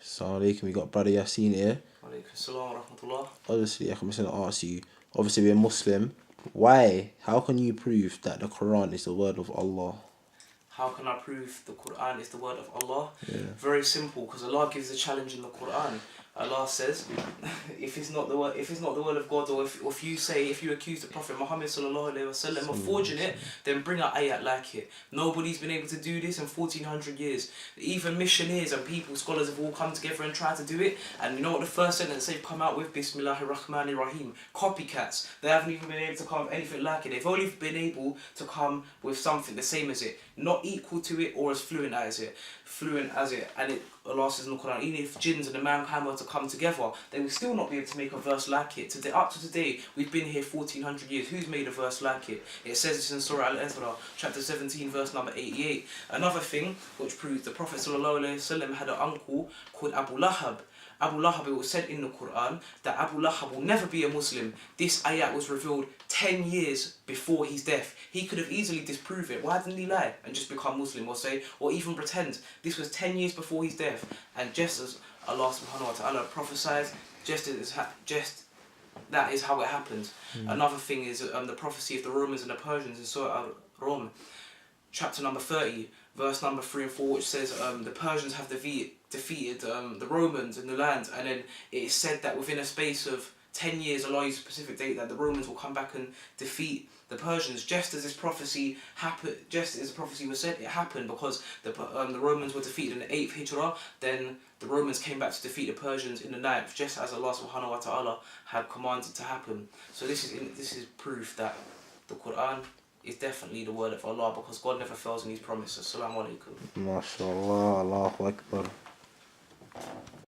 Assalamu alaikum, we got brother Yasin here. Alaikum salam wa rahmatullah. Obviously, I'm just going to ask you, obviously we're Muslim, how can you prove that the Qur'an is the word of Allah? How can I prove the Qur'an is the word of Allah? Yeah. Very simple, because Allah gives a challenge in the Qur'an. Allah says, if it's not the word of God, or if you accuse the Prophet Muhammad sallallahu alaihi wasallam of forging it, then bring an ayat like it. Nobody's been able to do this in 1400 years. Even missionaries and people, scholars have all come together and tried to do it. And you know what the first sentence they've come out with? Bismillahir Rahmanir Rahim. Copycats. They haven't even been able to come with anything like it. They've only been able to come with something the same as it, not equal to it or as fluent as it. And Allah says in the Quran, even if jinns and the mankind were to come together, they will still not be able to make a verse like it. Up to today, we've been here 1400 years. Who's made a verse like it? It says this in Surah Al-Isra, chapter 17, verse number 88. Another thing which proves the Prophet sallallahu alaihi wasallam had an uncle called Abu Lahab. Abu Lahab, it was said in the Quran that Abu Lahab will never be a Muslim. This ayat was revealed 10 years before his death. He could have easily disproved it. Why didn't he lie and just become Muslim, or even pretend? This was 10 years before his death. And just as Allah subhanahu wa ta'ala prophesied, that is how it happened. Another thing is the prophecy of the Romans and the Persians in Surah Al-Rum, chapter number 30, verse number 3 and 4, which says the Persians have defeated the Romans in the land, and then it is said that within a space of 10 years, Allah used a specific date, that the Romans will come back and defeat the Persians. Just as this prophecy happened, just as the prophecy was said, it happened, because the Romans were defeated in the 8th Hijrah. Then the Romans came back to defeat the Persians in the 9th, just as Allah subhanahu wa ta'ala had commanded to happen. So this is proof that the Qur'an is definitely the word of Allah, because God never fails in His promises. Assalamu alaikum. MashaAllah, Allahu Akbar.